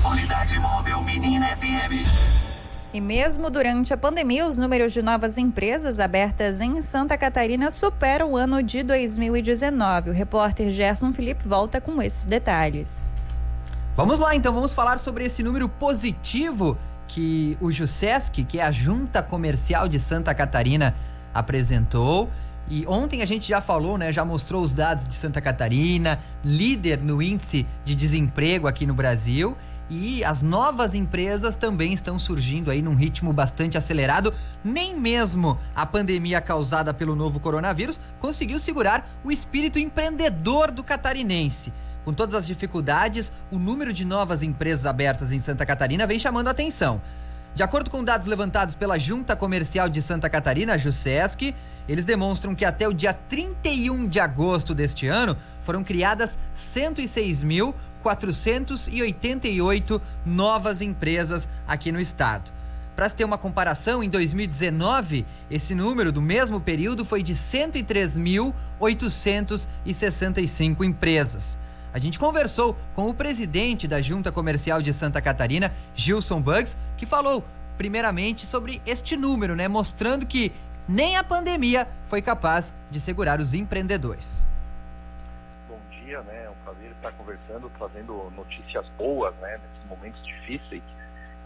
Unidade Móvel Menina FM. E mesmo durante a pandemia, os números de novas empresas abertas em Santa Catarina superam o ano de 2019. O repórter Gerson Felipe volta com esses detalhes. Vamos lá, então, vamos falar sobre esse número positivo que o JUSESC, que é a Junta Comercial de Santa Catarina, apresentou. E ontem a gente já falou, né, já mostrou os dados de Santa Catarina, líder no índice de desemprego aqui no Brasil. E as novas empresas também estão surgindo aí num ritmo bastante acelerado. Nem mesmo a pandemia causada pelo novo coronavírus conseguiu segurar o espírito empreendedor do catarinense. Com todas as dificuldades, o número de novas empresas abertas em Santa Catarina vem chamando a atenção. De acordo com dados levantados pela Junta Comercial de Santa Catarina, a JUSESC, eles demonstram que até o dia 31 de agosto deste ano foram criadas 106.488 novas empresas aqui no estado. Para se ter uma comparação, em 2019, esse número do mesmo período foi de 103.865 empresas. A gente conversou com o presidente da Junta Comercial de Santa Catarina, Gilson Bugs, que falou primeiramente sobre este número, né, mostrando que nem a pandemia foi capaz de segurar os empreendedores. Bom dia, né? É um prazer estar conversando, trazendo notícias boas, né, nesses momentos difíceis.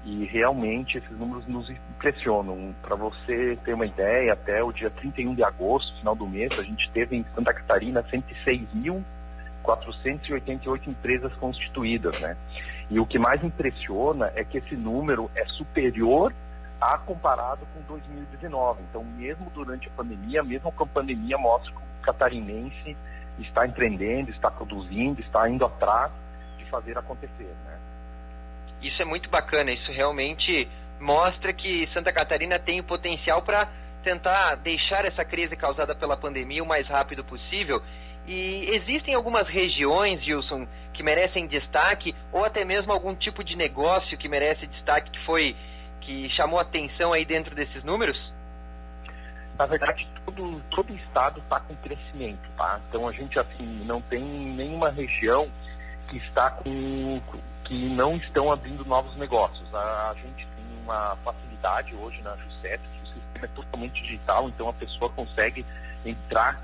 E realmente esses números nos impressionam. Para você ter uma ideia, até o dia 31 de agosto, final do mês, a gente teve em Santa Catarina 106.488 empresas constituídas, né? E o que mais impressiona é que esse número é superior a comparado com 2019. Então, mesmo durante a pandemia, mesmo com a pandemia, mostra que o catarinense está empreendendo, está produzindo, está indo atrás de fazer acontecer, né? Isso é muito bacana, isso realmente mostra que Santa Catarina tem o potencial para tentar deixar essa crise causada pela pandemia o mais rápido possível. E existem algumas regiões, Gilson, que merecem destaque, ou até mesmo algum tipo de negócio que merece destaque, que chamou atenção aí dentro desses números? Na verdade, todo estado está com crescimento, tá? Então a gente assim não tem nenhuma região que que não estão abrindo novos negócios. A gente tem uma facilidade hoje na JUSESC, que o sistema é totalmente digital, então a pessoa consegue entrar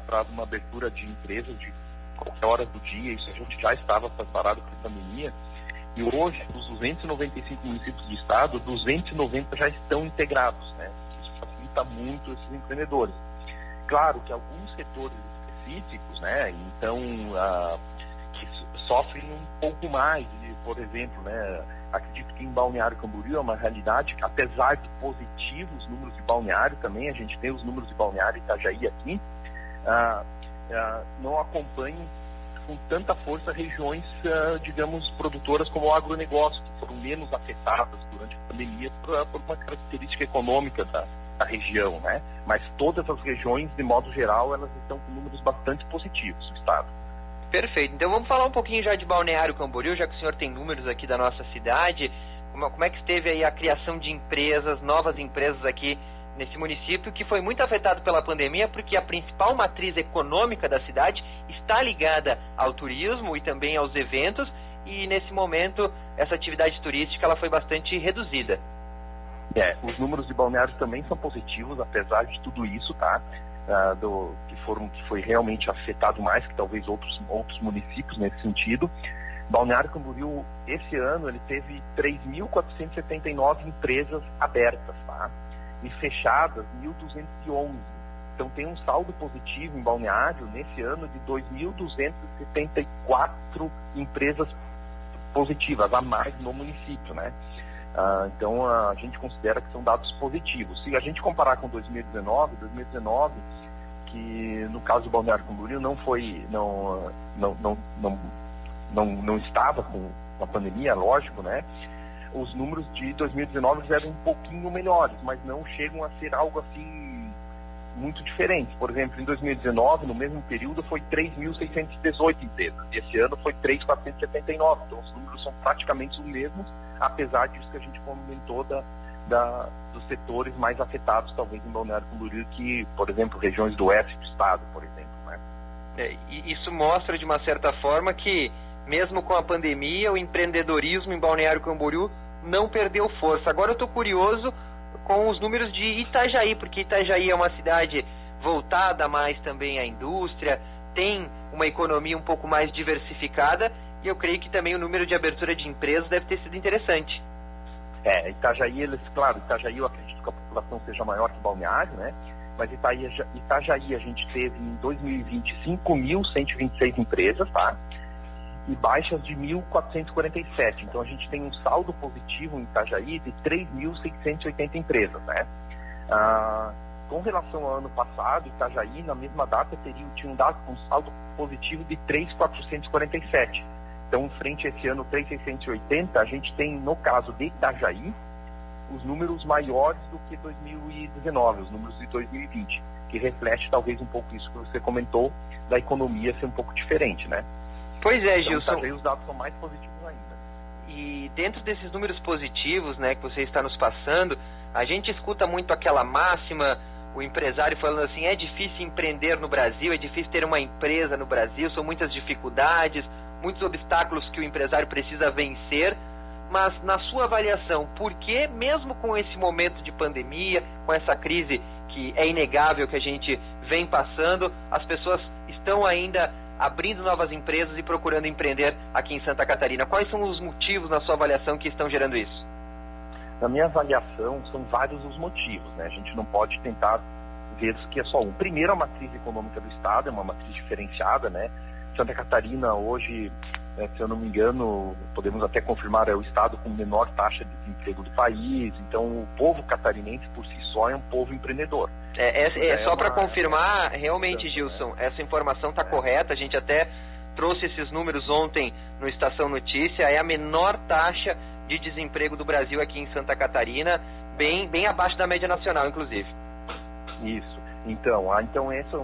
para uma abertura de empresa de qualquer hora do dia. Isso a gente já estava preparado para a pandemia. E hoje, dos 295 municípios do estado, 290 já estão integrados, né? Isso facilita muito esses empreendedores. Claro que alguns setores específicos, né? Então, que sofrem um pouco mais. Por exemplo, né? Acredito que em Balneário Camboriú é uma realidade que, apesar de positivos os números de Balneário também, a gente tem os números de Balneário e Itajaí aqui, não acompanham com tanta força regiões, digamos, produtoras como o agronegócio, que foram menos afetadas durante a pandemia por uma característica econômica da região, né? Mas todas as regiões, de modo geral, elas estão com números bastante positivos no estado. Perfeito. Então vamos falar um pouquinho já de Balneário Camboriú, já que o senhor tem números aqui da nossa cidade. Como é que esteve aí a criação de empresas, novas empresas aqui nesse município, que foi muito afetado pela pandemia, porque a principal matriz econômica da cidade está ligada ao turismo e também aos eventos, e nesse momento essa atividade turística ela foi bastante reduzida. Os números de Balneário também são positivos, apesar de tudo isso, tá? Que foi realmente afetado mais que talvez outros municípios nesse sentido. Balneário Camboriú, esse ano, ele teve 3.479 empresas abertas, tá? E fechadas 1.211. Então tem um saldo positivo em Balneário nesse ano de 2.274 empresas positivas a mais no município, né? Então a gente considera que são dados positivos. Se a gente comparar com 2019, que no caso de Balneário Camboriú não estava com a pandemia, lógico, né? Os números de 2019 eram um pouquinho melhores, mas não chegam a ser algo assim muito diferente. Por exemplo, em 2019, no mesmo período, foi 3.618 empresas. Esse ano foi 3.479. Então, os números são praticamente os mesmos, apesar disso que a gente comentou dos setores mais afetados, talvez, em Balneário Camboriú, que, por exemplo, regiões do oeste do estado, por exemplo, né? E isso mostra, de uma certa forma, que mesmo com a pandemia, o empreendedorismo em Balneário Camboriú não perdeu força. Agora eu estou curioso com os números de Itajaí, porque Itajaí é uma cidade voltada mais também à indústria, tem uma economia um pouco mais diversificada, e eu creio que também o número de abertura de empresas deve ter sido interessante. Itajaí, Itajaí eu acredito que a população seja maior que Balneário, né? Mas Itajaí a gente teve em 2020 5.126 empresas, tá? E baixas de 1.447. Então a gente tem um saldo positivo em Itajaí de 3.680 empresas, né? Com relação ao ano passado, Itajaí, na mesma data, tinha um saldo positivo de 3.447. Então, frente a esse ano 3.680, a gente tem, no caso de Itajaí, os números maiores do que 2019, os números de 2020, que reflete talvez um pouco isso que você comentou, da economia ser um pouco diferente, né? Pois é, então, Gilson. Talvez os dados são mais positivos ainda. E dentro desses números positivos, né, que você está nos passando, a gente escuta muito aquela máxima, o empresário falando assim, é difícil empreender no Brasil, é difícil ter uma empresa no Brasil, são muitas dificuldades, muitos obstáculos que o empresário precisa vencer. Mas, na sua avaliação, por que, mesmo com esse momento de pandemia, com essa crise que é inegável que a gente vem passando, as pessoas estão ainda abrindo novas empresas e procurando empreender aqui em Santa Catarina? Quais são os motivos, na sua avaliação, que estão gerando isso? Na minha avaliação, são vários os motivos, né? A gente não pode tentar ver que é só um. Primeiro, a matriz econômica do Estado é uma matriz diferenciada, né? Santa Catarina, hoje, se eu não me engano, podemos até confirmar, é o estado com menor taxa de desemprego do país. Então, o povo catarinense, por si só, é um povo empreendedor. Só para confirmar, realmente, Gilson, essa informação está correta. A gente até trouxe esses números ontem no Estação Notícia. É a menor taxa de desemprego do Brasil aqui em Santa Catarina, bem abaixo da média nacional, inclusive. Isso. Então essa é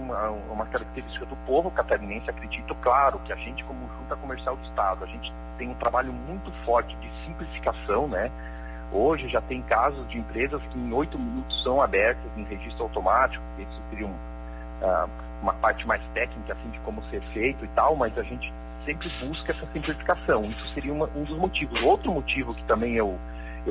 uma característica do povo catarinense. Acredito, claro, que a gente, como Junta Comercial do Estado, a gente tem um trabalho muito forte de simplificação, né? Hoje já tem casos de empresas que em 8 minutos são abertas em registro automático. Isso seria uma parte mais técnica, assim, de como ser feito e tal, mas a gente sempre busca essa simplificação. Isso seria um dos motivos. Outro motivo que também eu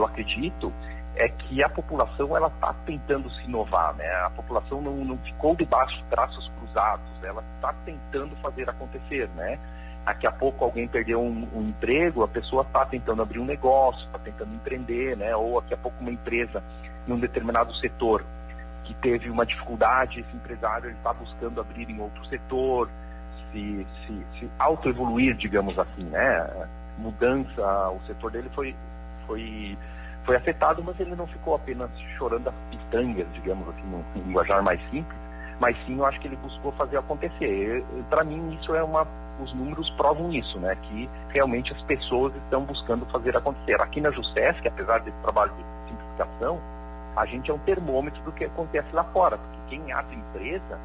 acredito é que a população ela está tentando se inovar, né? A população não ficou debaixo de braços cruzados, ela está tentando fazer acontecer, né? Daqui a pouco alguém perdeu um emprego, a pessoa está tentando abrir um negócio, está tentando empreender, né? Ou daqui a pouco uma empresa em um determinado setor que teve uma dificuldade, esse empresário está buscando abrir em outro setor, se autoevoluir, digamos assim, né? Mudança, o setor dele foi afetado, mas ele não ficou apenas chorando as pitangas, digamos assim, num linguajar mais simples, mas sim, eu acho que ele buscou fazer acontecer. Para mim, isso os números provam isso, né? Que realmente as pessoas estão buscando fazer acontecer. Aqui na Jusesc, apesar desse trabalho de simplificação, a gente é um termômetro do que acontece lá fora, porque quem abre empresa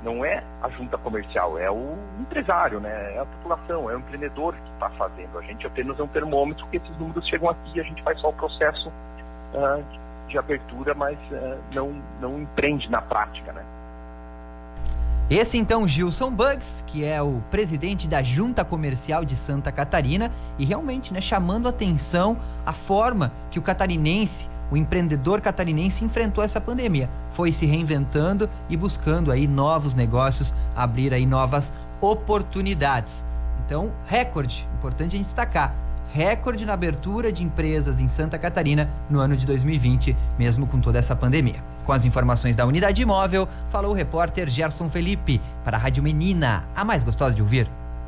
não é a junta comercial, é o empresário, né? É a população, é o empreendedor que está fazendo. A gente apenas é um termômetro, que esses números chegam aqui e a gente faz só o processo de abertura, mas não empreende na prática, né? Esse então, Gilson Bugs, que é o presidente da Junta Comercial de Santa Catarina, e realmente, né, chamando a atenção a forma que o catarinense, o empreendedor catarinense enfrentou essa pandemia, foi se reinventando e buscando aí novos negócios, abrir aí novas oportunidades. Então, recorde, importante a gente destacar, recorde na abertura de empresas em Santa Catarina no ano de 2020, mesmo com toda essa pandemia. Com as informações da Unidade Móvel, falou o repórter Gerson Felipe para a Rádio Menina, a mais gostosa de ouvir.